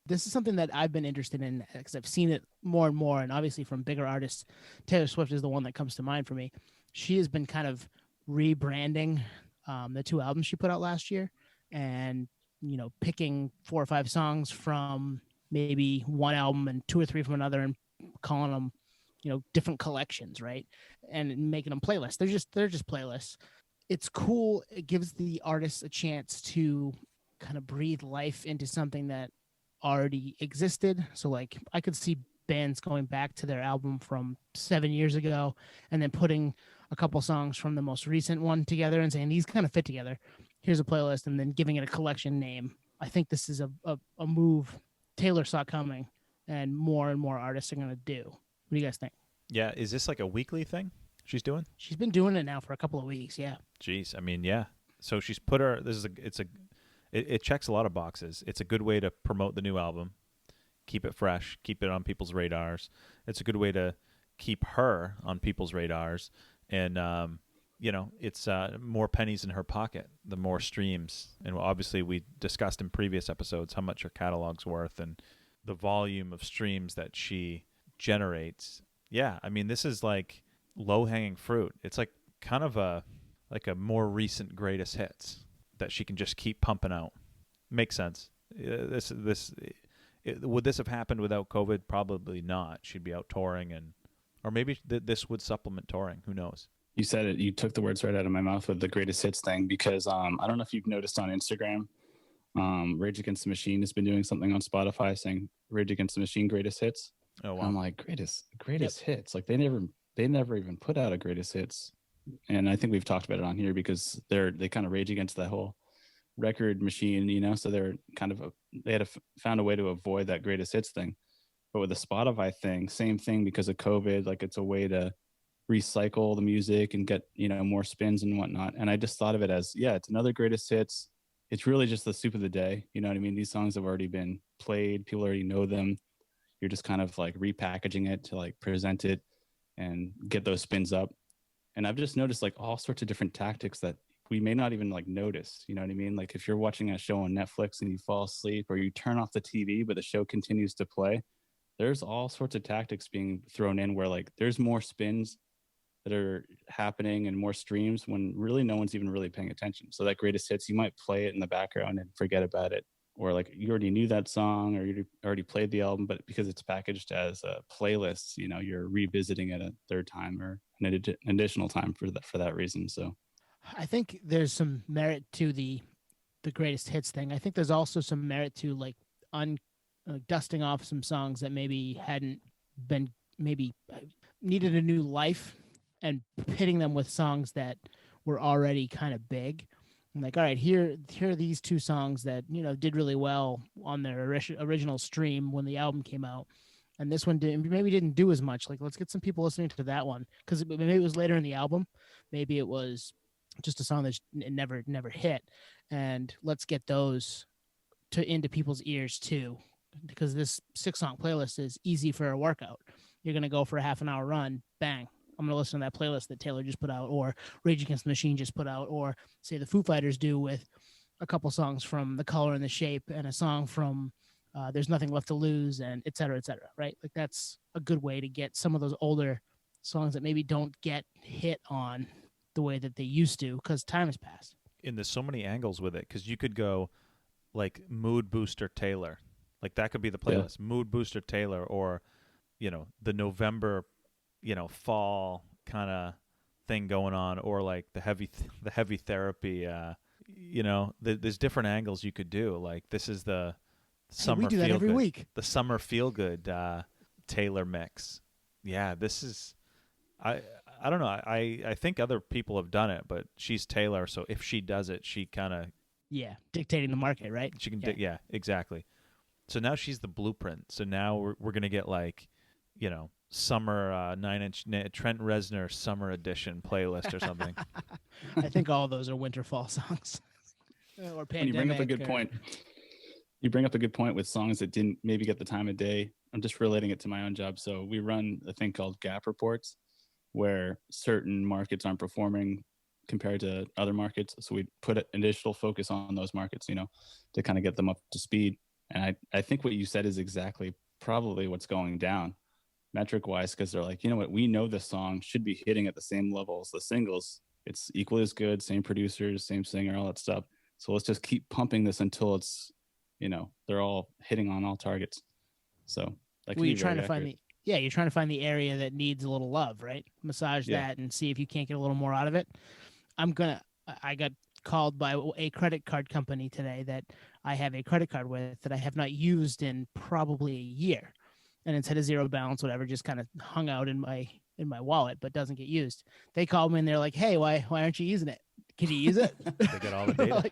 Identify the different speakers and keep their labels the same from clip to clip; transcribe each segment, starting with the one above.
Speaker 1: This is something that I've been interested in because I've seen it more and more. And obviously from bigger artists, Taylor Swift is the one that comes to mind for me. She has been kind of rebranding the 2 albums she put out last year and, picking 4 or 5 songs from maybe one album and 2 or 3 from another and calling them, different collections, right? And making them playlists. They're just playlists. It's cool. It gives the artists a chance to kind of breathe life into something that already existed. So like I could see bands going back to their album from 7 years ago and then putting a couple songs from the most recent one together and saying these kind of fit together. Here's a playlist, and then giving it a collection name. I think this is a move Taylor saw coming and more artists are going to do. What do you guys think?
Speaker 2: Yeah. Is this like a weekly thing she's doing?
Speaker 1: She's been doing it now for a couple of weeks. Yeah.
Speaker 2: Jeez. I mean, yeah. So she's put her, it checks a lot of boxes. It's a good way to promote the new album, keep it fresh, keep it on people's radars. It's a good way to keep her on people's radars. And, it's more pennies in her pocket, the more streams. And obviously we discussed in previous episodes how much her catalog's worth and the volume of streams that she generates. Yeah, I mean, this is like low-hanging fruit. It's like kind of a more recent greatest hits that she can just keep pumping out. Makes sense. Would this have happened without COVID? Probably not. She'd be out touring, or maybe this would supplement touring. Who knows?
Speaker 3: You said it. You took the words right out of my mouth with the greatest hits thing, because I don't know if you've noticed on Instagram, Rage Against the Machine has been doing something on Spotify saying Rage Against the Machine greatest hits.
Speaker 2: Oh, wow.
Speaker 3: I'm like, greatest hits. Like they never even put out a greatest hits. And I think we've talked about it on here because they kind of rage against that whole record machine, so they had found a way to avoid that greatest hits thing. But with the Spotify thing, same thing, because of COVID, like it's a way to recycle the music and get, more spins and whatnot. And I just thought of it as, it's another greatest hits. It's really just the soup of the day. You know what I mean? These songs have already been played. People already know them. You're just kind of like repackaging it to like present it and get those spins up. And I've just noticed like all sorts of different tactics that we may not even like notice. You know what I mean? Like if you're watching a show on Netflix and you fall asleep, or you turn off the TV, but the show continues to play, there's all sorts of tactics being thrown in where like there's more spins that are happening and more streams when really no one's even really paying attention. So that greatest hits, you might play it in the background and forget about it. Or like you already knew that song, or you already played the album, but because it's packaged as a playlist, you're revisiting it a third time or an additional time for that reason. So
Speaker 1: I think there's some merit to the greatest hits thing. I think there's also some merit to like dusting off some songs that maybe hadn't been, maybe needed a new life, and pitting them with songs that were already kind of big. I'm like, all right, here are these 2 songs that, did really well on their original stream when the album came out. And this one didn't do as much. Like, let's get some people listening to that one. Because maybe it was later in the album. Maybe it was just a song that never hit. And let's get those into people's ears too. Because this 6-song playlist is easy for a workout. You're going to go for a half an hour run, bang. I'm going to listen to that playlist that Taylor just put out, or Rage Against the Machine just put out, or say the Foo Fighters do with a couple songs from The Color and the Shape and a song from There's Nothing Left to Lose, and et cetera, right? Like that's a good way to get some of those older songs that maybe don't get hit on the way that they used to because time has passed.
Speaker 2: And there's so many angles with it, because you could go like Mood Booster Taylor. Like that could be the playlist, yeah. Mood Booster Taylor, or, the November fall kind of thing going on, or like the heavy therapy, there's different angles you could do. Like this is the summer,
Speaker 1: we do that every week.
Speaker 2: The summer feel good Taylor mix. Yeah, this is, I don't know. I think other people have done it, but she's Taylor, so if she does it, she kind of
Speaker 1: dictating the market, right?
Speaker 2: She can exactly. So now she's the blueprint. So now we're gonna get like, summer 9-inch Trent Reznor summer edition playlist or something.
Speaker 1: I think all of those are winter fall songs. Or pandemic.
Speaker 3: And you bring up a good point. You bring up a good point with songs that didn't maybe get the time of day. I'm just relating it to my own job. So we run a thing called gap reports, where certain markets aren't performing compared to other markets. So we put an additional focus on those markets, to kind of get them up to speed. And I think what you said is exactly probably what's going down metric wise, because they're like, you know what, we know the song should be hitting at the same level as the singles. It's equally as good, same producers, same singer, all that stuff. So let's just keep pumping this until it's, they're all hitting on all targets. So that
Speaker 1: you're trying to find you're trying to find the area that needs a little love, right? Massage that and see if you can't get a little more out of it. I got called by a credit card company today that I have a credit card with that I have not used in probably a year. And it's had a zero balance, whatever, just kind of hung out in my wallet, but doesn't get used. They called me and they're like, "Hey, why aren't you using it? Can you use it?"
Speaker 2: They get all the data.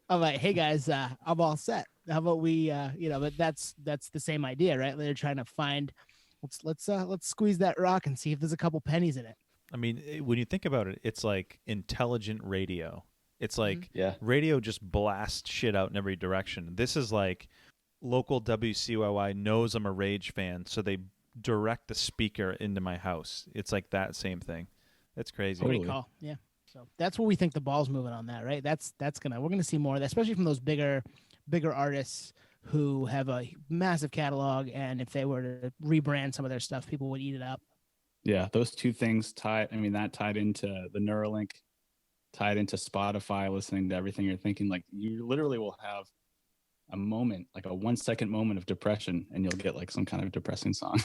Speaker 1: I'm like, "Hey guys, I'm all set. How about we, But that's the same idea, right? They're trying to find, let's squeeze that rock and see if there's a couple pennies in it.
Speaker 2: I mean, when you think about it, it's like intelligent radio. It's like radio just blasts shit out in every direction. This is like local WCYY knows I'm a Rage fan, so they direct the speaker into my house. It's like that same thing. That's crazy.
Speaker 1: Totally. Call. Yeah. So that's what we think the ball's moving on that, right? We're gonna see more of that, especially from those bigger artists who have a massive catalog, and if they were to rebrand some of their stuff, people would eat it up.
Speaker 3: Yeah, those two things tied into the Neuralink, tied into Spotify, listening to everything you're thinking. Like, you literally will have a moment, like a 1-second moment of depression, and you'll get like some kind of depressing song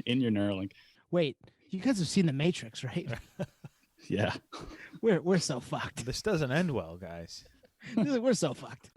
Speaker 3: in your Neuralink.
Speaker 1: Wait, you guys have seen The Matrix, right?
Speaker 3: Yeah.
Speaker 1: We're so fucked.
Speaker 2: This doesn't end well, guys.
Speaker 1: We're so fucked.